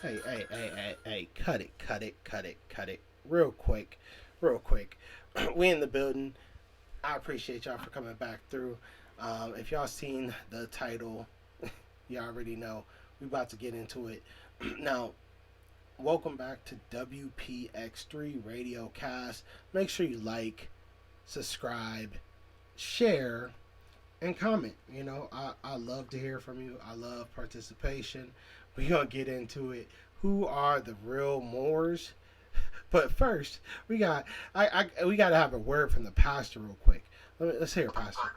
Hey, cut it. Real quick, real quick. We in the building. I appreciate y'all for coming back through. If y'all seen the title, you already know. We about to get into it. Now, welcome back to WPX3 Radio Cast. Make sure you like, subscribe, share, and comment. I love to hear from you. I love participation. We're going to get into it. Who are the real Moors? But first, we got to have a word from the pastor real quick. Let's hear it, Pastor.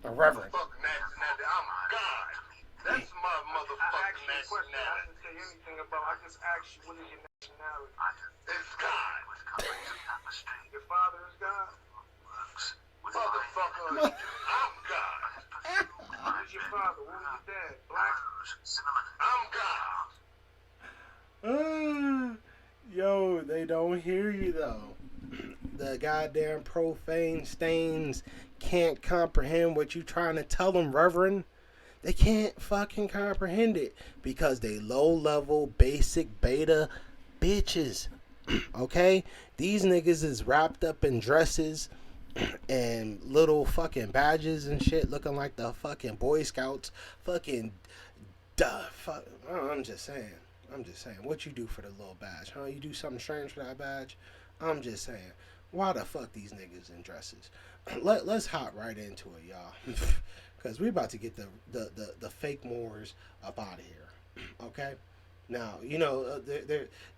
A reverend. Fuck nationality. I'm God. That's my motherfucking nationality. I didn't say anything about. I just asked you what is your nationality. It's God. Your father is God. Motherfucker, I'm God. Who's your father? Who's your dad? Black. I'm God. Yo, they don't hear you though. The goddamn profane stains can't comprehend what you trying to tell them, Reverend. They can't fucking comprehend it because they low level basic beta bitches. Okay? These niggas is wrapped up in dresses and little fucking badges and shit looking like the fucking Boy Scouts. Fucking duh. Fuck. I'm just saying. What you do for the little badge? Huh? You do something strange for that badge? I'm just saying. Why the fuck these niggas in dresses? Let's hop right into it, y'all. Because we about to get the fake Moors up out of here. Okay? Now,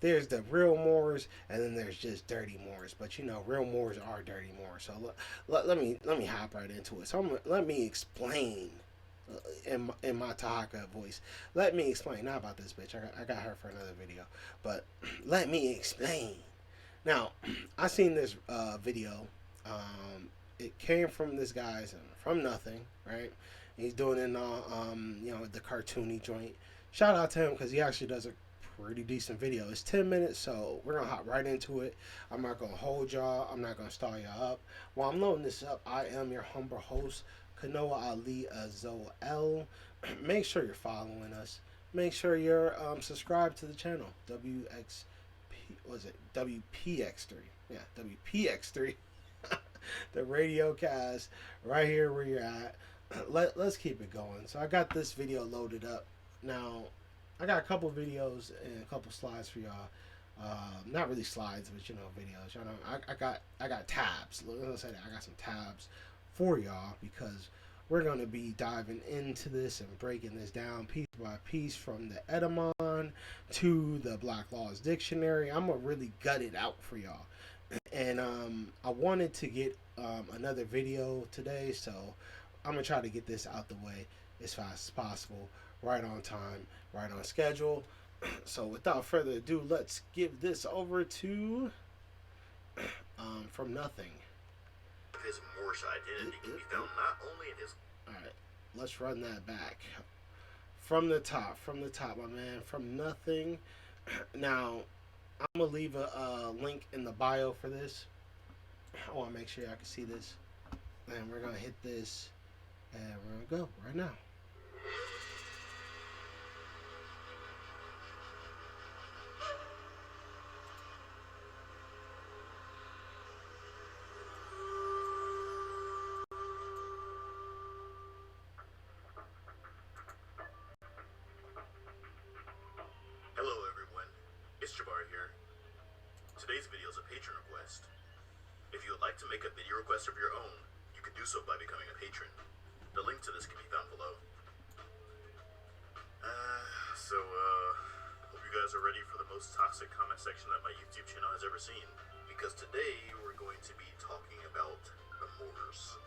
there's the real Moors, and then there's just dirty Moors. But, real Moors are dirty Moors. So let me hop right into it. So let me explain in my Tahaka voice. Let me explain. Not about this bitch. I got her for another video. But let me explain. Now, I seen this video. It came from this guy's from nothing, right? He's doing it in the cartoony joint. Shout out to him because he actually does a pretty decent video. It's 10 minutes, so we're gonna hop right into it. I'm not gonna hold y'all. I'm not gonna stall y'all up. While I'm loading this up, I am your humble host, Kanoa Ali Azoel. Make sure you're following us. Make sure you're subscribed to the channel. WPX3? Yeah, WPX3. The radio cast right here where you're at. Let's keep it going. So I got this video loaded up. Now, I got a couple videos and a couple slides for y'all. Not really slides, but videos. Y'all know, I got tabs. Let's say that I got some tabs for y'all because we're gonna be diving into this and breaking this down piece by piece from the Edamon to the Black Laws Dictionary. I'm gonna really gut it out for y'all. And I wanted to get another video today, so I'm gonna try to get this out the way as fast as possible, right on time, right on schedule. So without further ado, let's give this over to From Nothing. His Moorish identity can be found not only in his. All right, let's run that back from the top, my man. From Nothing. Now, I'm gonna leave a link in the bio for this. I want to make sure I can see this, and we're gonna hit this, and we're gonna go right now. Hello everyone, it's Jabbar here. Today's video is a patron request. If you would like to make a video request of your own, you can do so by becoming a patron. The link to this can be found below. Hope you guys are ready for the most toxic comment section that my YouTube channel has ever seen. Because today, we're going to be talking about the Moors.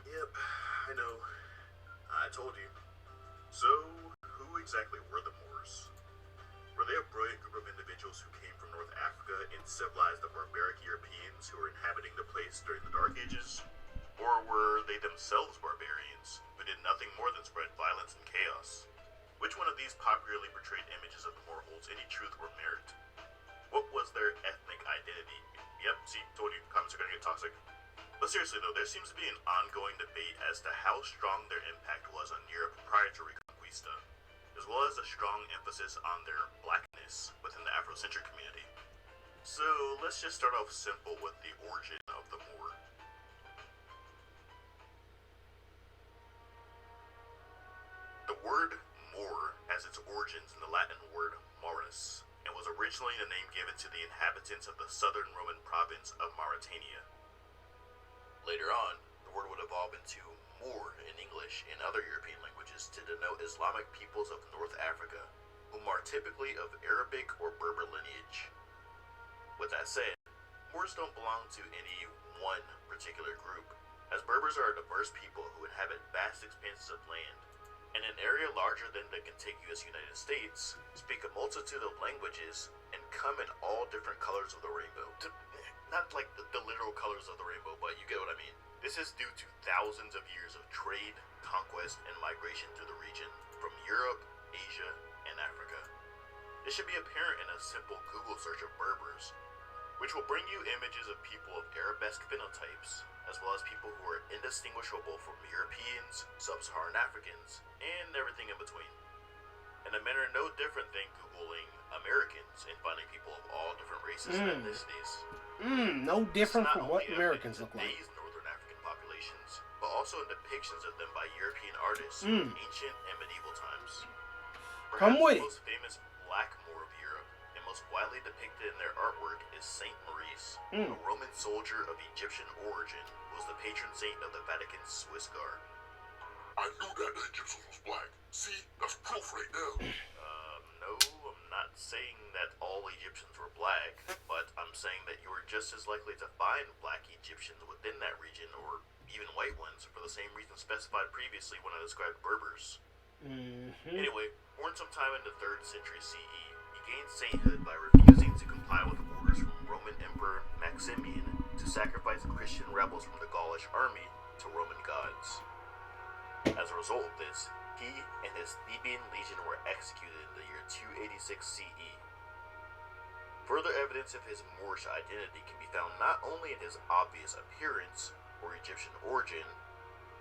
Yep, I know. I told you. So, who exactly were the Moors? Were they a brilliant group of individuals who came from North Africa and civilized the barbaric Europeans who were inhabiting the place during the Dark Ages? Or were they themselves barbarians who did nothing more than spread violence and chaos? Which one of these popularly portrayed images of the Moor holds any truth or merit? What was their ethnic identity? Yep, see, told you, comments are gonna get toxic. But seriously though, there seems to be an ongoing debate as to how strong their impact was on Europe prior to reconquista. Conquista, as well as a strong emphasis on their blackness within the Afrocentric community. So let's just start off simple with the origin of the Moor. The word Moor has its origins in the Latin word Maurus, and was originally the name given to the inhabitants of the southern Roman province of Mauritania. Later on, the word would evolve into Moor in English and other European languages to denote Islamic peoples of North Africa, whom are typically of Arabic or Berber lineage. With that said, Moors don't belong to any one particular group, as Berbers are a diverse people who inhabit vast expanses of land. In an area larger than the contiguous United States, speak a multitude of languages, and come in all different colors of the rainbow. Not like the literal colors of the rainbow, but you get what I mean. This is due to thousands of years of trade, conquest, and migration through the region, from Europe, Asia, and Africa. This should be apparent in a simple Google search of Berbers, which will bring you images of people of Arabesque phenotypes, as well as people who are indistinguishable from Europeans, Sub-Saharan Africans, and everything in between. In a manner no different than Googling Americans and finding people of all different races and ethnicities. No different from what Americans look like. Today's northern African populations, but also in depictions of them by European artists from ancient and medieval times. Come Perhaps with the it. most famous Black Moor of Europe, and most widely depicted in their artwork, is Saint Maurice, a Roman soldier of Egyptian origin, who was the patron saint of the Vatican's Swiss Guard. I knew that the Egyptians was black. See, that's proof right there. No, I'm not saying that all Egyptians were black, but I'm saying that you are just as likely to find black Egyptians within that region, or even white ones, for the same reason specified previously when I described Berbers. Anyway, born sometime in the 3rd century CE, he gained sainthood by refusing to comply with orders from Roman Emperor Maximian to sacrifice Christian rebels from the Gaulish army to Roman gods. As a result of this, he and his Theban legion were executed in the year 286 CE. Further evidence of his Moorish identity can be found not only in his obvious appearance or Egyptian origin,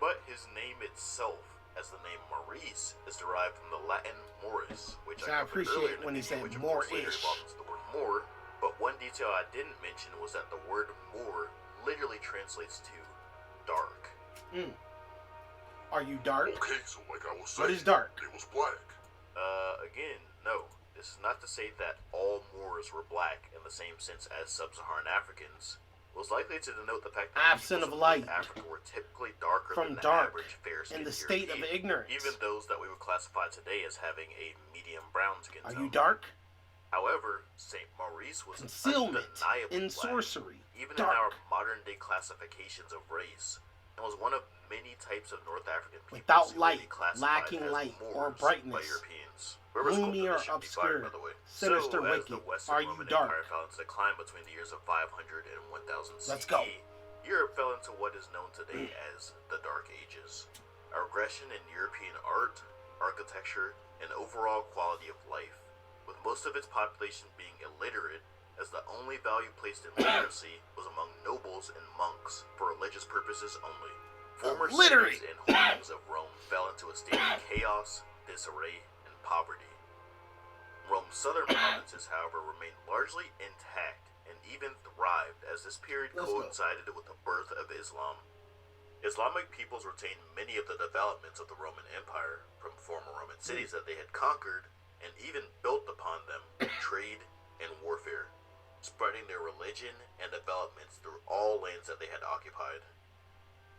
but his name itself, as the name Maurice is derived from the Latin Moris, which So I I covered appreciate earlier in when the he video, said which of course later Moorish. evolved into the word Moor. But one detail I didn't mention was that the word Moor literally translates to dark. Are you dark? Okay, so like I was saying, What is dark? they was black. Again, no. This is not to say that all Moors were black in the same sense as Sub-Saharan Africans. It was likely to denote the fact that Absent peoples of North light. Africa were typically darker From than the dark, average fair-skinned in the state of European, ignorance. even those that we would classify today as having a medium brown skin Are tone. you dark? However, Saint Maurice was Concealment undeniably in black, sorcery. even Dark. in our modern-day classifications of race, and was one of many types of North African peoples Without who would light, be classified lacking as light or Moors brightness. by Europeans. Berbers Gloomy called or them the obscure, by the way. sinister, So, as the wicked. Western Are you Roman dark? Empire fell into decline between the years of 500 and 1000 CE, Let's go. Europe fell into what is known today as the Dark Ages. A regression in European art, architecture, and overall quality of life, with most of its population being illiterate, as the only value placed in literacy was among nobles and monks for religious purposes only. Former Illiterate. cities and holdings of Rome fell into a state of chaos, disarray, and poverty. Rome's southern provinces, however, remained largely intact and even thrived as this period Let's go. coincided with the birth of Islam. Islamic peoples retained many of the developments of the Roman Empire from former Roman cities that they had conquered, and even built upon them in trade and warfare, spreading their religion and developments through all lands that they had occupied.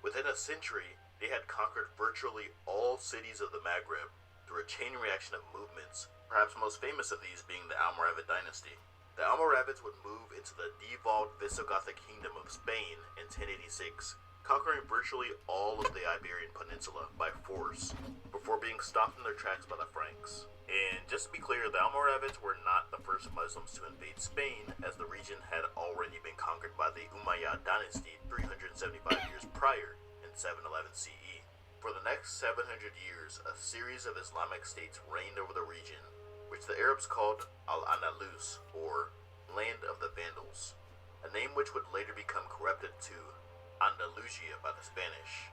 Within a century, they had conquered virtually all cities of the Maghreb through a chain reaction of movements, perhaps most famous of these being the Almoravid dynasty. The Almoravids would move into the devolved Visigothic kingdom of Spain in 1086, conquering virtually all of the Iberian Peninsula by force, before being stopped in their tracks by the Franks. And just to be clear, the Almoravids were not the first Muslims to invade Spain, as the region had already been conquered by the Umayyad dynasty 375 years prior in 711 CE. For the next 700 years, a series of Islamic states reigned over the region, which the Arabs called Al-Andalus, or Land of the Vandals, a name which would later become corrupted to Andalusia by the Spanish.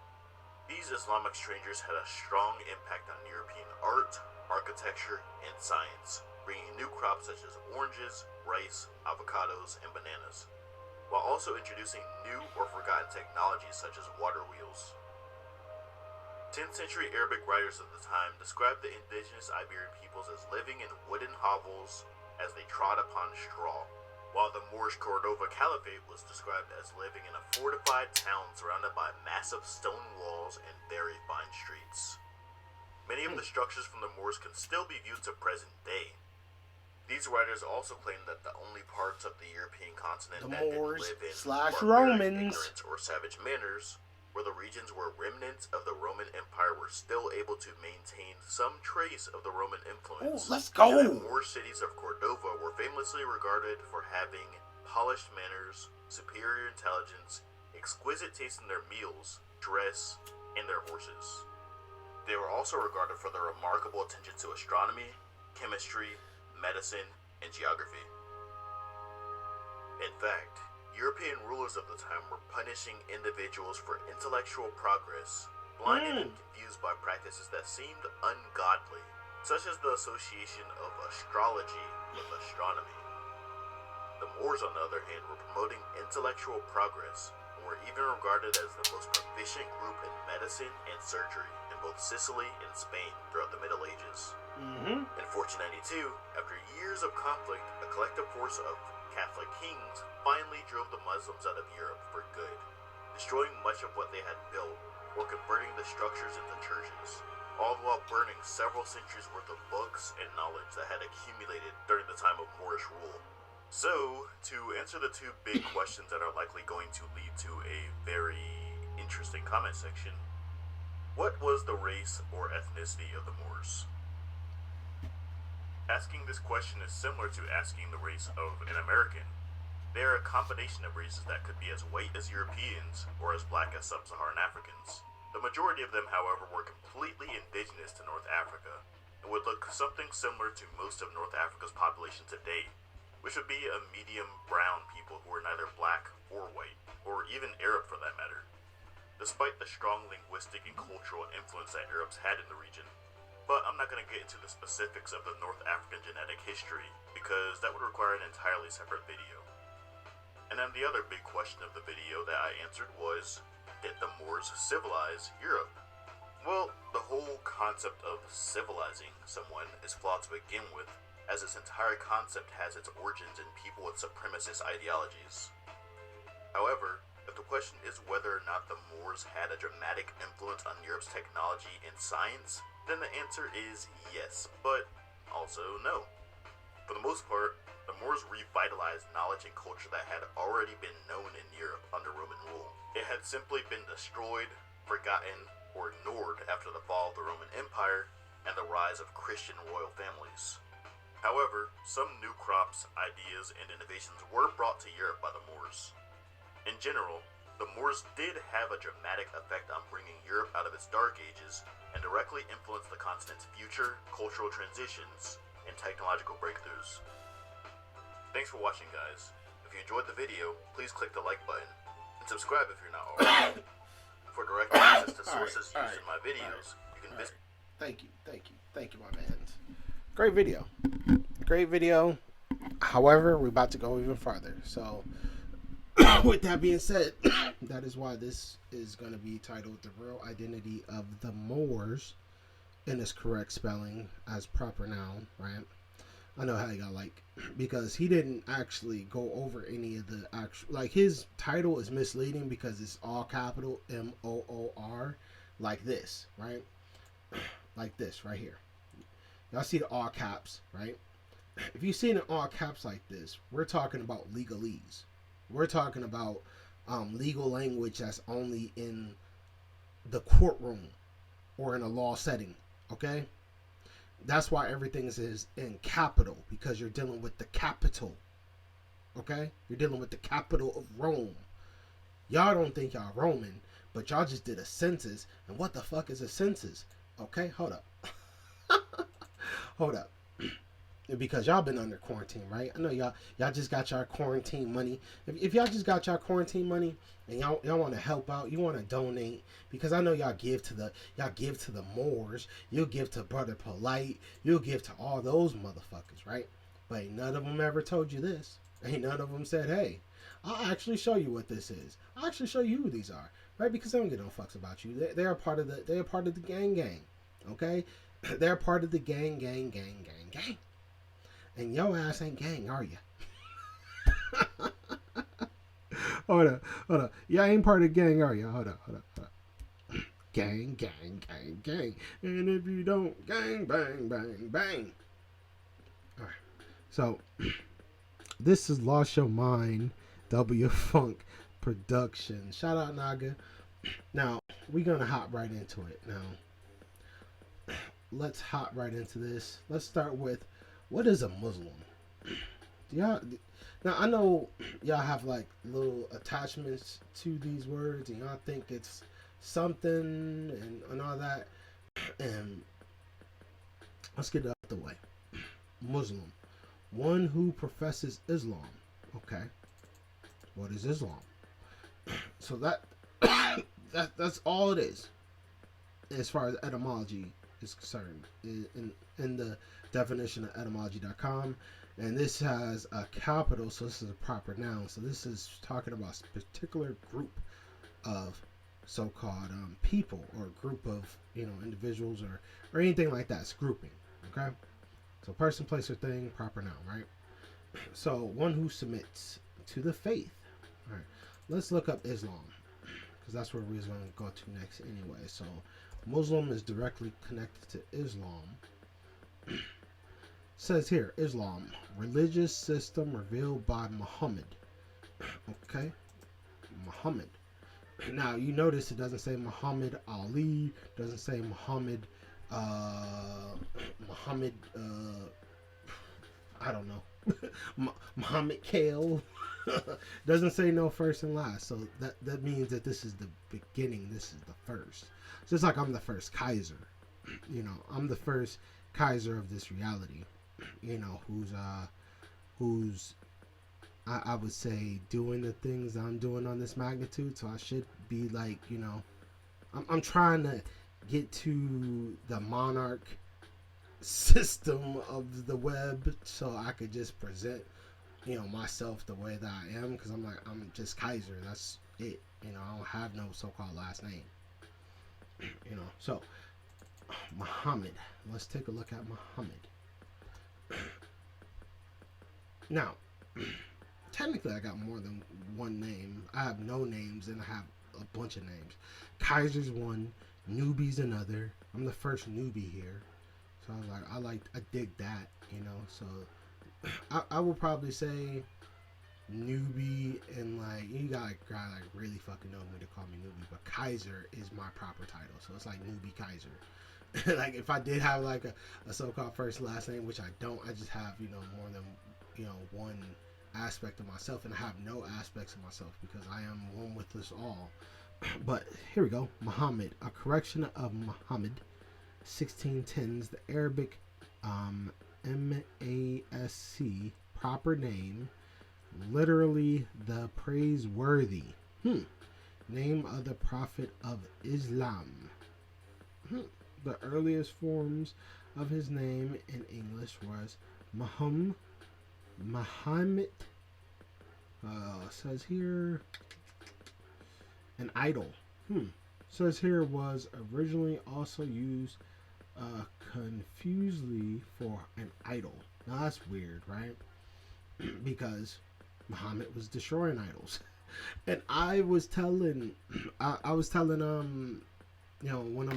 These Islamic strangers had a strong impact on European art, architecture, and science, bringing new crops such as oranges, rice, avocados, and bananas, while also introducing new or forgotten technologies such as water wheels. 10th century Arabic writers of the time described the indigenous Iberian peoples as living in wooden hovels as they trod upon straw, while the Moorish Cordova Caliphate was described as living in a fortified town surrounded by massive stone walls and very fine streets. Many of the structures from the Moors can still be viewed to present day. These writers also claim that the only parts of the European continent The that Moors didn't live in slash barbaric Romans. ignorance or savage manners were the regions where remnants of the Roman Empire were still able to maintain some trace of the Roman influence. Ooh, let's go! And the Moor cities of Cordova were famously regarded for having polished manners, superior intelligence, exquisite taste in their meals, dress, and their horses. They were also regarded for their remarkable attention to astronomy, chemistry, medicine, and geography. In fact, European rulers of the time were punishing individuals for intellectual progress, blinded and confused by practices that seemed ungodly, such as the association of astrology with astronomy. The Moors, on the other hand, were promoting intellectual progress and were even regarded as the most proficient group in medicine and surgery in both Sicily and Spain throughout the Middle Ages. In 1492, after years of conflict, a collective force of Catholic kings finally drove the Muslims out of Europe for good, destroying much of what they had built or converting the structures into churches, all while burning several centuries worth of books and knowledge that had accumulated during the time of Moorish rule. So, to answer the two big questions that are likely going to lead to a very interesting comment section, what was the race or ethnicity of the Moors? Asking this question is similar to asking the race of an American. They are a combination of races that could be as white as Europeans or as black as sub-Saharan Africans. The majority of them, however, were completely indigenous to North Africa and would look something similar to most of North Africa's population today, which would be a medium brown people who were neither black or white, or even Arab for that matter. Despite the strong linguistic and cultural influence that Arabs had in the region, but I'm not going to get into the specifics of the North African genetic history because that would require an entirely separate video. And then the other big question of the video that I answered was, did the Moors civilize Europe? Well, the whole concept of civilizing someone is flawed to begin with, as its entire concept has its origins in people with supremacist ideologies. However, if the question is whether or not the Moors had a dramatic influence on Europe's technology and science, then the answer is yes, but also no. For the most part, the Moors revitalized knowledge and culture that had already been known in Europe under Roman rule. It had simply been destroyed, forgotten, or ignored after the fall of the Roman Empire and the rise of Christian royal families. However, some new crops, ideas, and innovations were brought to Europe by the Moors. In general, the Moors did have a dramatic effect on bringing Europe out of its dark ages and directly influenced the continent's future, cultural transitions, and technological breakthroughs. Thanks for watching, guys. If you enjoyed the video, please click the like button, and subscribe if you're not already. For direct access to sources used in my videos, you can visit... Thank you, my man. Great video. However, we're about to go even farther, so... With that being said, that is why this is going to be titled The Real Identity of the Moors in its correct spelling as proper noun, right? I know how you got because he didn't actually go over any of the actual, his title is misleading because it's all capital MOOR, like this, right? Like this right here. Y'all see the all caps, right? If you see it in all caps like this, we're talking about legalese. We're talking about legal language that's only in the courtroom or in a law setting, okay? That's why everything is in capital, because you're dealing with the capital, okay? You're dealing with the capital of Rome. Y'all don't think y'all Roman, but y'all just did a census, and what the fuck is a census? Okay, hold up. Hold up. because y'all been under quarantine, right? I know y'all just got your quarantine money. If y'all just got your quarantine money and y'all want to help out, you want to donate, because I know y'all give to the Moors, you'll give to Brother Polite, you'll give to all those motherfuckers, right? But ain't none of them ever told you this. Ain't none of them said, hey, I'll actually show you what this is. I'll actually show you who these are, right? Because they don't give no fucks about you. They're part of the gang, okay? They're part of the gang. And your ass ain't gang, are you? Hold up. Y'all ain't part of the gang, are you? Hold up. Gang. And if you don't, gang, bang. All right. So, this is Lost Your Mind, W Funk Production. Shout out Naga. Now, we're going to hop right into it. Now, let's hop right into this. Let's start with, what is a Muslim? Y'all, now I know y'all have like little attachments to these words, and y'all think it's something and all that. And let's get it out the way. Muslim, one who professes Islam. Okay, what is Islam? So that's all it is, as far as etymology is concerned, in the definition of etymology.com. And this has a capital, so this is a proper noun. So this is talking about a particular group of so-called people, or a group of individuals, or anything like that. It's grouping. Okay, so person, place, or thing, proper noun, right? So one who submits to the faith. All right, let's look up Islam, because that's where we're going to go to next anyway. So Muslim is directly connected to Islam. Says here, Islam, religious system revealed by Muhammad. Okay, Muhammad. Now you notice it doesn't say Muhammad Ali, doesn't say Muhammad, I don't know, Muhammad Kale. Doesn't say no first and last, so that means that this is the beginning. This is the first. Just like I'm the first Kaiser. I'm the first Kaiser of this reality. Who's I would say doing the things I'm doing on this magnitude. So I should be like, I'm trying to get to the monarch system of the web, so I could just present, myself the way that I am, because I'm just Kaiser. That's it. I don't have no so-called last name. So Muhammad. Let's take a look at Muhammad. Now, technically I got more than one name. I have no names, and I have a bunch of names. Kaiser's one, newbie's another. I'm the first newbie here. So I was like, I dig that, so I would probably say newbie, and like, you got a guy like really fucking know me to call me newbie, but Kaiser is my proper title. So it's like newbie Kaiser. Like if I did have like a so-called first last name, which I don't, I just have more than one aspect of myself, and I have no aspects of myself because I am one with us all. But here we go. Muhammad, a correction of Muhammad, 1610s, the Arabic MASC, proper name, literally the praiseworthy. Name of the Prophet of Islam. The earliest forms of his name in English was Muhammad. Says here, an idol. Says here was originally also used confusedly for an idol. Now that's weird, right? Because Muhammad was destroying idols. And I was telling one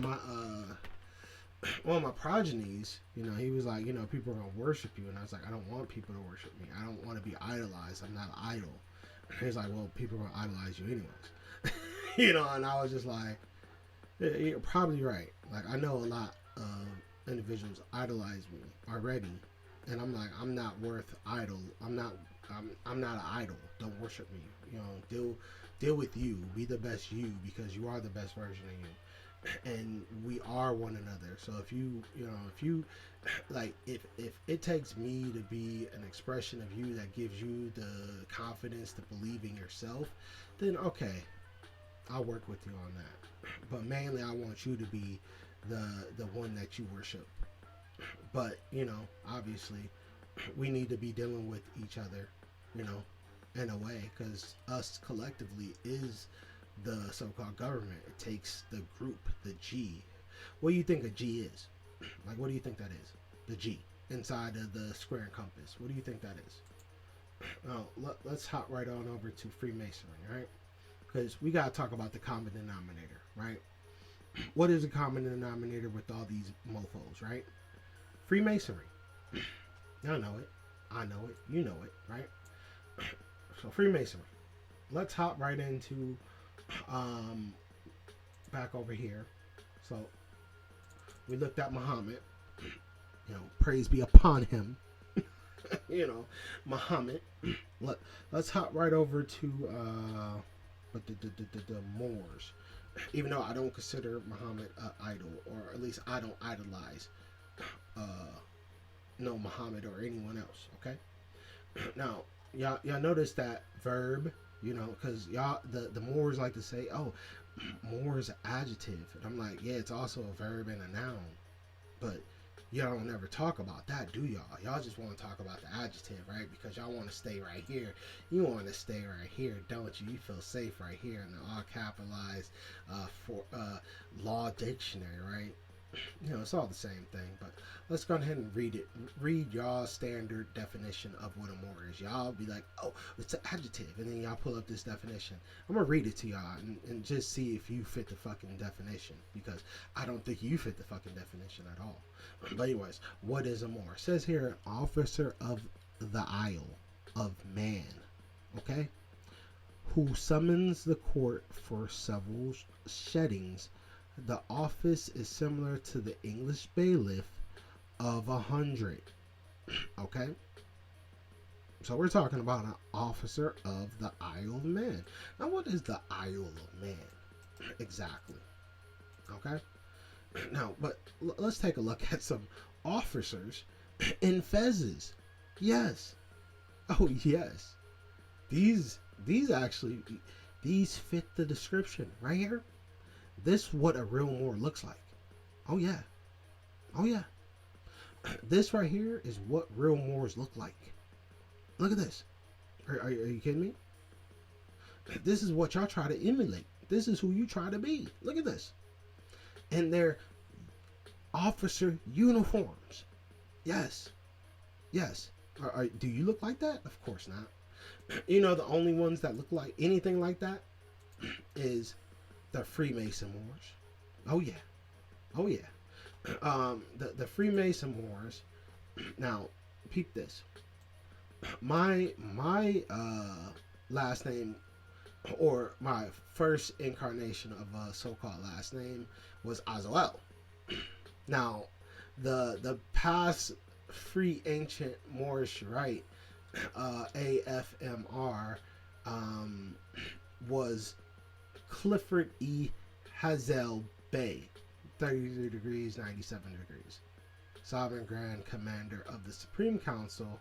of my progenies, he was like, people are gonna worship you, and I was like, I don't want people to worship me. I don't want to be idolized. I'm not an idol. And he was like, well, people are gonna idolize you anyways. And I was just like, yeah, you're probably right. Like, I know a lot of individuals idolize me already, and I'm like, I'm not worth idol. I'm not an idol. Don't worship me. Deal with you. Be the best you, because you are the best version of you. and we are one another. So if you like, if it takes me to be an expression of you that gives you the confidence to believe in yourself, then okay, I'll work with you on that. But mainly, I want you to be the one that you worship. But obviously, we need to be dealing with each other, you know, in a way, because us collectively is the so-called government. It takes the group, the G. What do you think a G is? Like, what do you think that is? The G inside of the square and compass. What do you think that is? Oh, let's hop right on over to Freemasonry, right? Because we gotta talk about the common denominator, right? What is the common denominator with all these mofos, right? Freemasonry. Y'all know it. I know it. You know it, right? So Freemasonry. Let's hop right into back over here. So we looked at Muhammad. Praise be upon him. Muhammad. Let's hop right over to the Moors. Even though I don't consider Muhammad an idol, or at least I don't idolize Muhammad or anyone else. Okay. Now y'all notice that verb, because the Moors like to say, oh, more is an adjective, and I'm like, yeah, it's also a verb and a noun, but y'all don't ever talk about that, do y'all? Y'all just want to talk about the adjective, right? Because y'all want to stay right here. You want to stay right here, don't you? You feel safe right here in the all capitalized for law dictionary, right? It's all the same thing, but let's go ahead and read it. Read y'all standard definition of what a Moor is. Y'all be like, oh, it's an adjective, and then y'all pull up this definition. I'm gonna read it to y'all and just see if you fit the fucking definition, because I don't think you fit the fucking definition at all. But anyways, what is a Moor? It says here, an officer of the Isle of Man, okay, who summons the court for several sheddings. The office is similar to the English bailiff of 100. Okay? So we're talking about an officer of the Isle of Man. Now, what is the Isle of Man exactly? Okay? Now, but let's take a look at some officers in fezzes. Yes. Oh, yes. These fit the description right here. This is what a real Moor looks like. Oh yeah. Oh yeah. This right here is what real Moors look like. Look at this. Are you kidding me? This is what y'all try to emulate. This is who you try to be. Look at this. And their officer uniforms. Yes. Yes. Do you look like that? Of course not. The only ones that look like anything like that is the Freemason Moors. Oh yeah. Oh yeah. The Freemason Moors. Now, peep this. My last name, or my first incarnation of a so-called last name, was Azoel. Now, the past free ancient Moorish rite, AFMR, was Clifford E. Hazel Bay, 33 degrees, 97 degrees. Sovereign Grand Commander of the Supreme Council,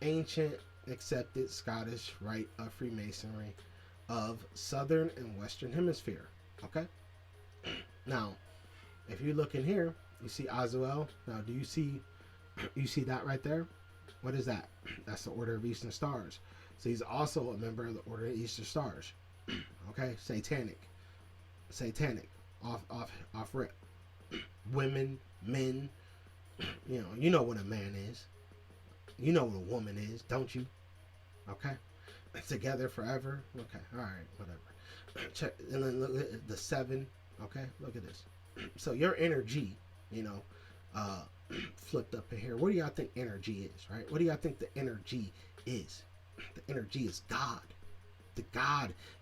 ancient accepted Scottish rite of Freemasonry of Southern and Western Hemisphere. Okay? Now, if you look in here, you see Azazel. Now, do you see that right there? What is that? That's the Order of Eastern Stars. So he's also a member of the Order of Eastern Stars. Okay, satanic, off rip. Women, men, you know what a man is. You know what a woman is, don't you? Okay, together forever. Okay, all right, whatever. Check, and then look at the 7. Okay, look at this. So your energy, flipped up in here. What do y'all think energy is? Right? What do y'all think the energy is? The energy is God.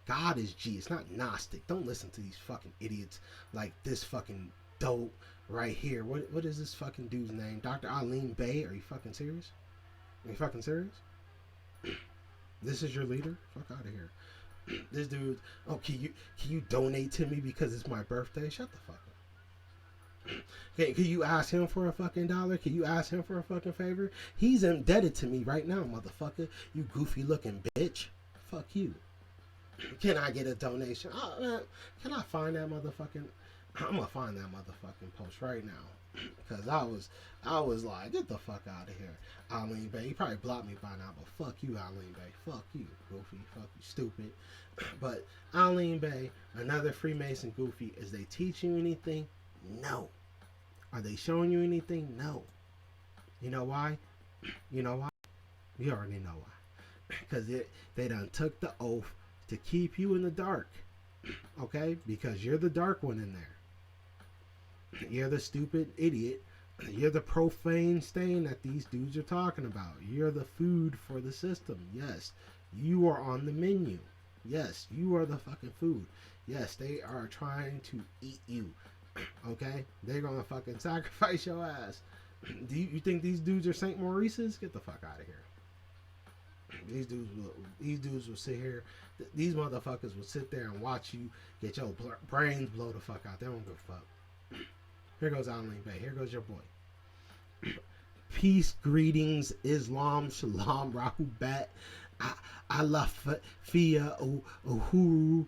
God is G. It's not Gnostic. Don't listen to these fucking idiots like this fucking dope right here. What is this fucking dude's name? Dr. Aline Bay? Are you fucking serious? Are you fucking serious? This is your leader? Fuck out of here. This dude, oh, can you donate to me because it's my birthday? Shut the fuck up. Can you ask him for a fucking dollar? Can you ask him for a fucking favor? He's indebted to me right now, motherfucker. You goofy looking bitch. Fuck you. Can I get a donation? Oh, man, can I find that motherfucking? I'm gonna find that motherfucking post right now, cause I was like, get the fuck out of here, Eileen Bay. You probably blocked me by now, but fuck you, Eileen Bay. Fuck you, goofy. Fuck you, stupid. But Eileen Bay, another Freemason goofy. Is they teaching you anything? No. Are they showing you anything? No. You know why? You know why? You already know why. Because they done took the oath to keep you in the dark. Okay? Because you're the dark one in there. You're the stupid idiot. You're the profane stain that these dudes are talking about. You're the food for the system. Yes. You are on the menu. Yes. You are the fucking food. Yes. They are trying to eat you. Okay? They're gonna fucking sacrifice your ass. Do you think these dudes are St. Maurice's? Get the fuck out of here. These dudes will sit here. These motherfuckers will sit there and watch you get your brains blow the fuck out. They don't give a fuck. Here goes Eileen Bay. Here goes your boy. Peace, greetings, Islam, Shalom, Rahubat, Allah, Fia, Uhuru,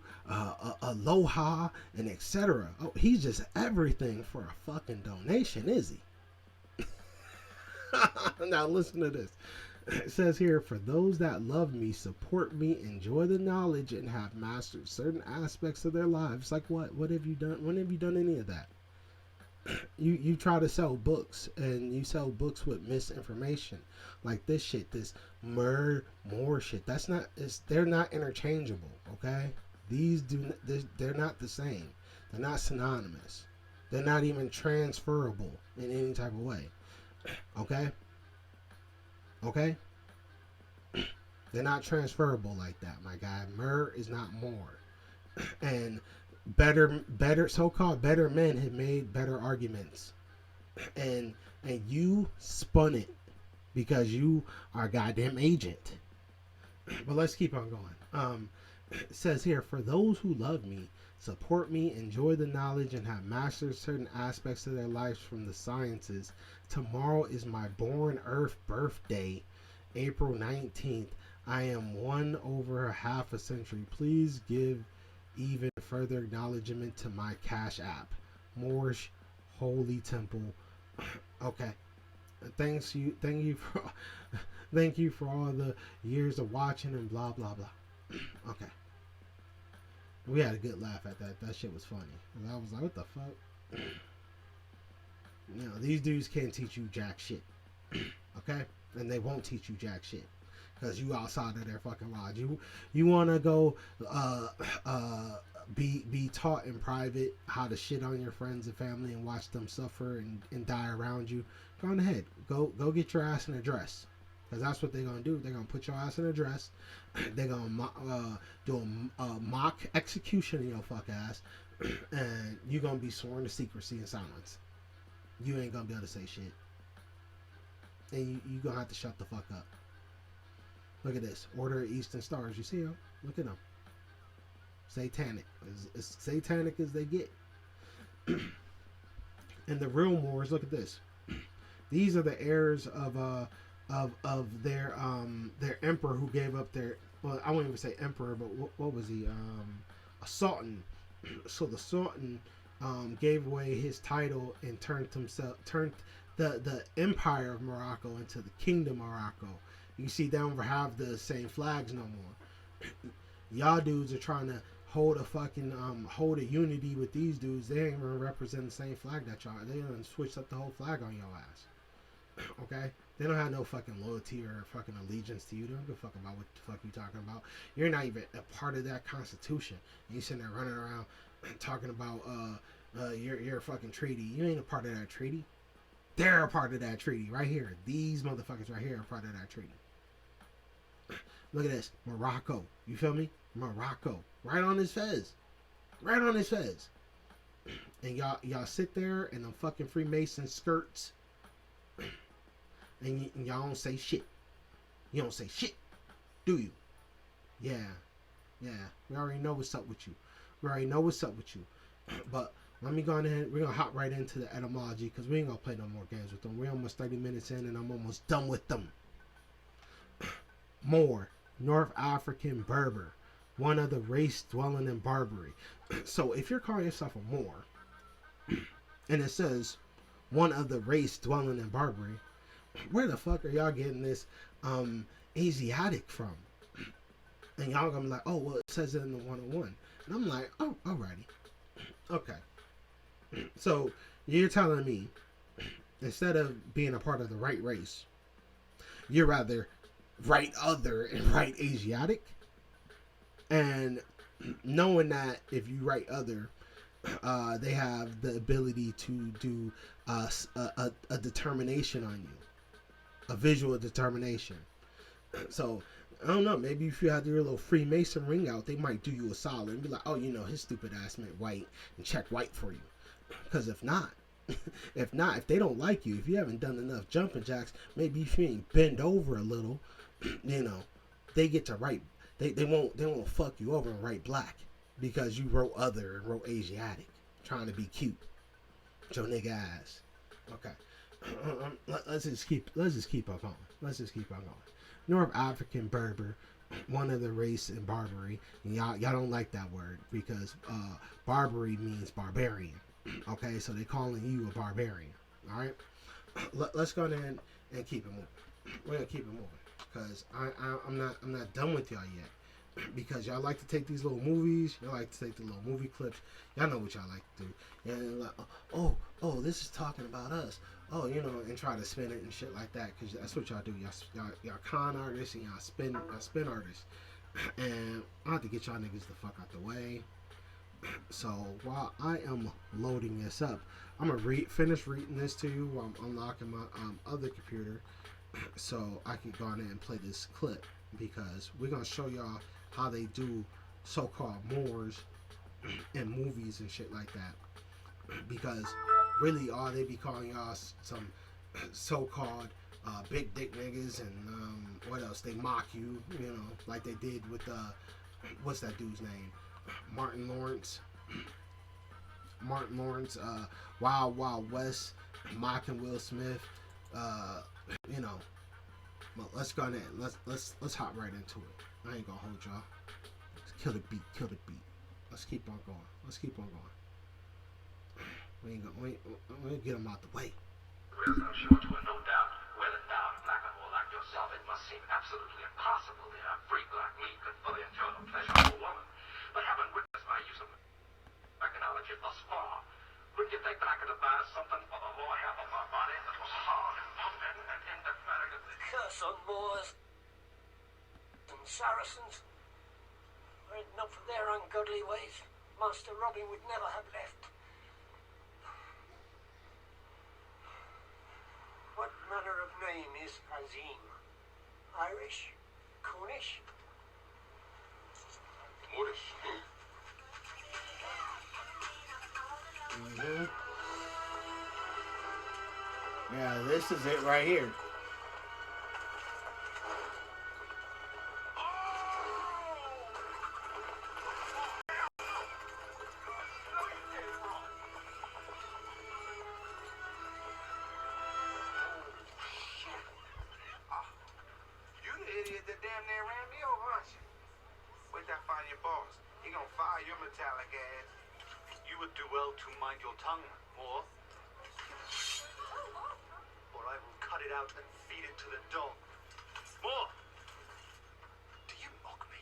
Aloha, and etc. Oh, he's just everything for a fucking donation, is he? Now listen to this. It says here, for those that love me, support me, enjoy the knowledge, and have mastered certain aspects of their lives. Like what? What have you done? When have you done any of that? You try to sell books, and you sell books with misinformation, like this shit, this more shit. They're not interchangeable. Okay, they're not the same. They're not synonymous. They're not even transferable in any type of way. Okay. They're not transferable like that, my guy. Myrrh is not more. And better so-called better men have made better arguments, and you spun it because you are a goddamn agent. But let's keep on going. It says here, for those who love me, support me, enjoy the knowledge, and have mastered certain aspects of their lives from the sciences. Tomorrow is my born earth birthday, April 19th. I am one over a half a century. Please give even further acknowledgement to my cash app, Moorish Holy Temple. Okay, thank you for all the years of watching and blah blah blah. Okay, we had a good laugh at that. That shit was funny. And I was like, what the fuck? You know, these dudes can't teach you jack shit. Okay, and they won't teach you jack shit. Because you outside of their fucking lodge. You want to go be taught in private how to shit on your friends and family and watch them suffer and die around you. Go on ahead. Go get your ass in a dress. Because that's what they're going to do. They're going to put your ass in a dress. They're going to do a mock execution of your fuck ass. And you're going to be sworn to secrecy and silence. You ain't going to be able to say shit. And you're going to have to shut the fuck up. Look at this. Order of Eastern Stars. You see them? Look at them. Satanic. As satanic as they get. And the real Moors, look at this. These are the heirs of their emperor who gave up their, well, I won't even say emperor, but what was he? A sultan. So the sultan gave away his title and turned the empire of Morocco into the kingdom of Morocco. You see, they don't have the same flags no more. Y'all dudes are trying to hold a unity with these dudes. They ain't even represent the same flag that y'all. They done switched up the whole flag on your ass. Okay? They don't have no fucking loyalty or fucking allegiance to you. They don't give a fuck about what the fuck you talking about. You're not even a part of that constitution. And you sitting there running around talking about your fucking treaty. You ain't a part of that treaty. They're a part of that treaty right here. These motherfuckers right here are part of that treaty. Look at this. Morocco. You feel me? Morocco. Right on his fez. Right on his fez. And y'all sit there in them fucking Freemason skirts. And y'all don't say shit. You don't say shit. Do you? Yeah. Yeah, we already know what's up with you. We already know what's up with you. But let me go ahead. We're gonna hop right into the etymology because we ain't gonna play no more games with them. We're almost 30 minutes in, and I'm almost done with them. Moor, North African Berber, one of the race dwelling in Barbary. So if you're calling yourself a Moor, and it says one of the race dwelling in Barbary, where the fuck are y'all getting this Asiatic from? And y'all gonna be like, oh, well, it says it in the 101. And I'm like, oh, alrighty. Okay. So you're telling me, instead of being a part of the right race, you're rather right other and right Asiatic? And knowing that if you write other, they have the ability to do a determination on you, a visual determination. So I don't know. Maybe if you had your little Freemason ring out, they might do you a solid and be like, "Oh, you know, his stupid ass meant white and check white for you." Because if not, if they don't like you, if you haven't done enough jumping jacks, maybe if you ain't bend over a little, you know, they get to write. They won't fuck you over and write black because you wrote other and wrote Asiatic, trying to be cute. With your nigga ass. Okay. Let's just keep on going. Let's just keep on going. North African Berber, one of the race in Barbary. And y'all don't like that word because Barbary means barbarian. Okay, so they calling you a barbarian. All right. Let's go ahead and keep it moving. We're gonna keep it moving because I'm not done with y'all yet. Because y'all like to take these little movies, y'all like to take the little movie clips. Y'all know what y'all like to do. And like, oh, this is talking about us. Oh, you know, and try to spin it and shit like that. Because that's what y'all do. Y'all con artists and y'all spin artists. And I have to get y'all niggas the fuck out the way. So while I am loading this up, I'm gonna finish reading this to you while I'm unlocking my other computer, so I can go on there and play this clip because we're gonna show y'all how they do so-called Moors in movies and shit like that. Because really, all they be calling y'all some so-called big dick niggas, and what else? They mock you, you know, like they did with what's that dude's name? Martin Lawrence, Wild Wild West, mocking Will Smith. You know, well, let's go in. Let's hop right into it. I ain't gonna hold y'all. Kill the beat. Let's keep on going. We ain't gonna get them out the way. I'm sure to a no doubt, well-endowed black hole like yourself, it must seem absolutely impossible that a free black meat could fully enjoy the pleasure of a woman. But having witnessed my use of technology thus far, wouldn't you think that I could advise something for the lower half of my body that was hard and pumping and indefatigably? Curse on Moors and Saracens. Were it not for their ungodly ways, Master Robbie would never have left. What manner of name is Azim? Irish? Cornish? Moorish. Mm-hmm. Yeah, this is it right here. Metallic ass. You would do well to mind your tongue, Moor. Or I will cut it out and feed it to the dog. Moor! Do you mock me?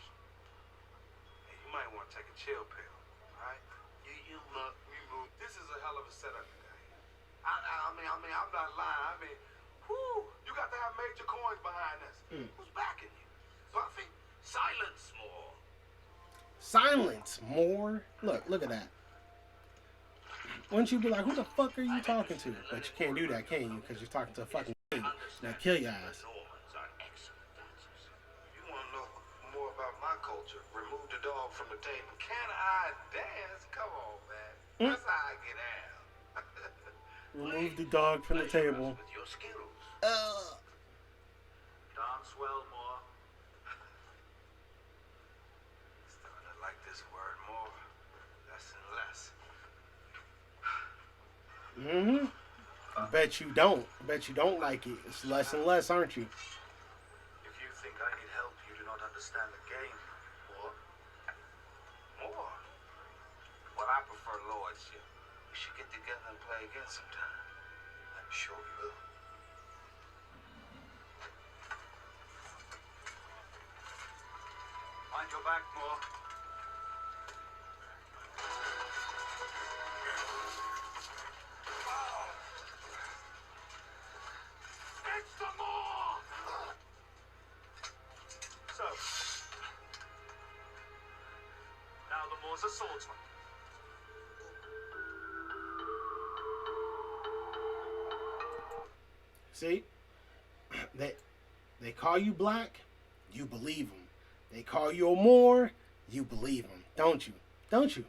Hey, you might want to take a chill pill, alright? You mock me, Moor. This is a hell of a setup, guy. I mean, I'm not lying. I mean, whoo, you got to have major coins behind us. Who's backing you? Buffy? Silence, Moor. Silence, more. Look at that. Wouldn't you be like, who the fuck are you talking to? But you can't do that, can you? Because you're talking to a fucking king. Now kill your ass. You want to know more about my culture? Remove the dog from the table. Can I dance? Come on, man. That's how I get out. Remove the dog from the table. With your skills. Dance well, Moor. less and less. Mm-hmm. Bet you don't. Bet you don't like it. It's less and less, aren't you? If you think I need help, you do not understand the game. Or more. Well, I prefer lordship. We should get together and play again sometime. I'm sure we will. Mind your back, Moore. It's the Moore! So, now the Moore's a swordsman. See, they call you black, you believe them. They call you a Moor, you believe them, don't you? Don't you?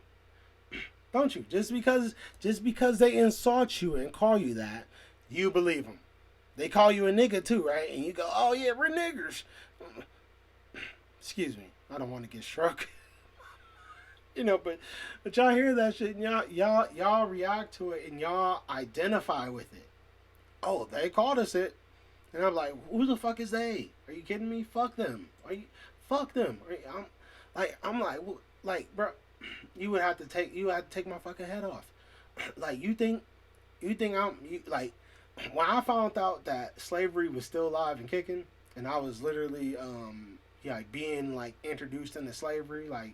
Don't you? Just because they insult you and call you that, you believe them. They call you a nigga too, right? And you go, oh yeah, we're niggers. Excuse me, I don't want to get struck. But y'all hear that shit and y'all react to it and y'all identify with it. Oh, they called us it, and I'm like, who the fuck is they? Are you kidding me? Fuck them. Fuck them. I'm like, bro, you would have to take my fucking head off. Like you think like when I found out that slavery was still alive and kicking, and I was literally like being like introduced into slavery, like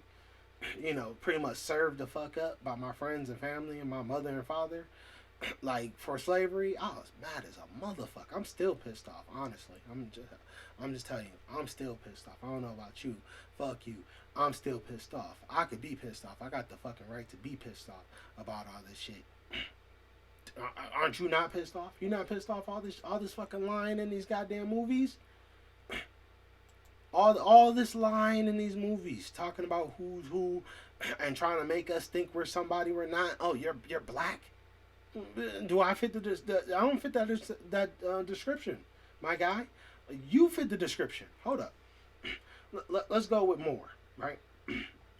pretty much served the fuck up by my friends and family and my mother and father. Like for slavery, I was mad as a motherfucker. I'm still pissed off, honestly. I'm just telling you, I'm still pissed off. I don't know about you. Fuck you. I'm still pissed off. I could be pissed off. I got the fucking right to be pissed off about all this shit. Aren't you not pissed off? You not pissed off all this fucking lying in these goddamn movies? All this lying in these movies, talking about who's who, and trying to make us think we're somebody we're not. Oh, you're black. Do I fit I don't fit that description, my guy. You fit the description. Hold up. Let's go with more, right?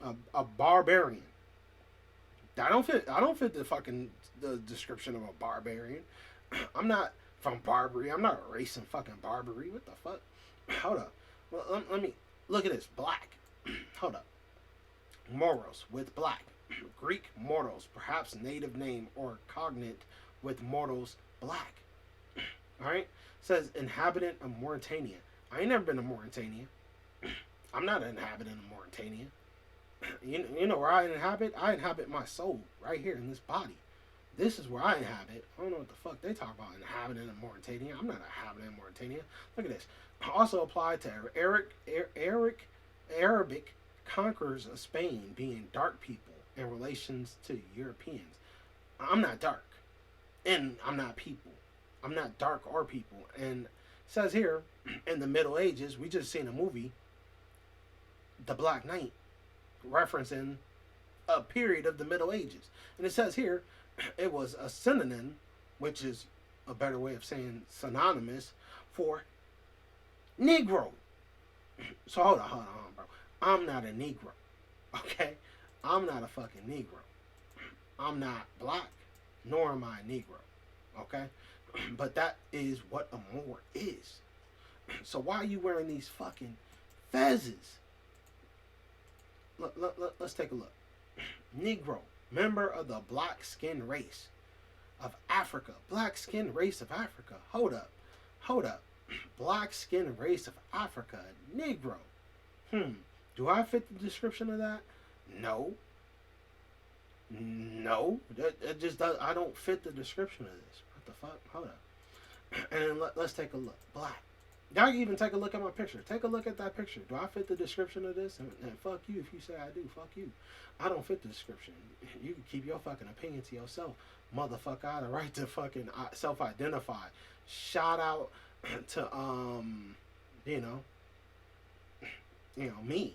A barbarian. I don't fit the description of a barbarian. I'm not from Barbary. I'm not a race in fucking Barbary. What the fuck? Hold up. Let me look at this. Black. Hold up. Moros with black. Greek mortals, perhaps native name or cognate with mortals black. Alright? Says inhabitant of Mauritania. I ain't never been to Mauritania. I'm not an inhabitant of Mauritania. You know where I inhabit? I inhabit my soul right here in this body. This is where I inhabit. I don't know what the fuck they talk about inhabitant of Mauritania. I'm not an inhabitant of Mauritania. Look at this. Also applied to Arabic conquerors of Spain being dark people in relations to Europeans. I'm not dark. And I'm not people. I'm not dark or people. And it says here, in the Middle Ages, we just seen a movie, The Black Knight, referencing a period of the Middle Ages. And it says here, it was a synonym, which is a better way of saying synonymous, for Negro. So hold on, bro. I'm not a Negro. Okay? I'm not a fucking Negro. I'm not black, nor am I a Negro. Okay? But that is what a Moor is. So why are you wearing these fucking fezzes? Let's take a look. Negro, member of the black skin race of Africa. Black skin race of Africa. Hold up. Black skin race of Africa. Negro. Do I fit the description of that? No. It just does. I don't fit the description of this. What the fuck? Hold up. And let's take a look. Black. Y'all can even take a look at my picture. Take a look at that picture. Do I fit the description of this? And fuck you if you say I do. Fuck you. I don't fit the description. You can keep your fucking opinion to yourself. Motherfucker, I have the right to fucking self-identify. Shout out to, me.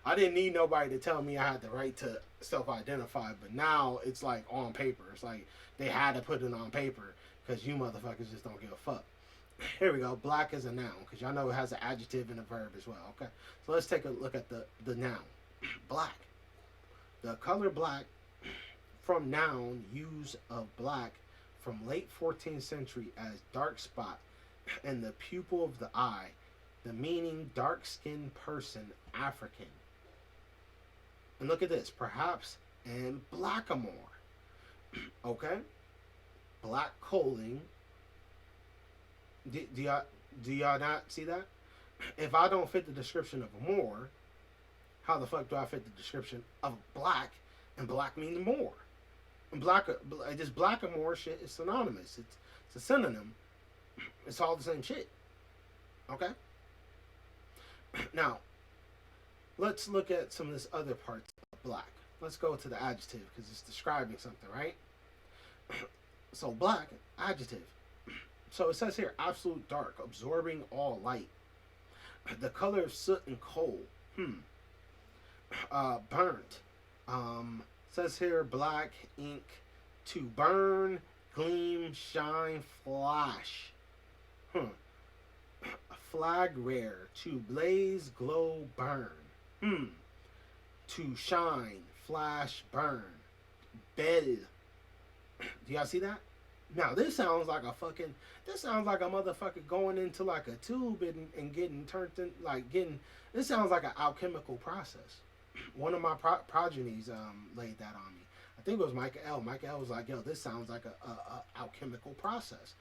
I didn't need nobody to tell me I had the right to self-identify, but now it's like on paper. It's like they had to put it on paper because you motherfuckers just don't give a fuck. Here we go. Black is a noun because y'all know it has an adjective and a verb as well. Okay, so let's take a look at the noun. Black. The color black from noun use of black from late 14th century as dark spot in the pupil of the eye, the meaning dark skinned person, African. And look at this, perhaps in blackamoor. Okay? Black coaling. Do y'all not see that? If I don't fit the description of a Moor, how the fuck do I fit the description of black? And black means more. And black, just blackamoor shit is synonymous. It's a synonym. It's all the same shit. Okay? Now, let's look at some of this other parts of black. Let's go to the adjective because it's describing something, right? So black, adjective. So it says here, absolute dark, absorbing all light. The color of soot and coal. Burnt. Says here, black ink, to burn, gleam, shine, flash. Flag rare, to blaze, glow, burn. To shine, flash, burn. Bell. Do y'all see that? Now this sounds like a motherfucker going into like a tube and getting turned in, like getting, this sounds like an alchemical process. One of my progenies laid that on me. I think it was Micah L. Micah L was like, yo, this sounds like a alchemical process.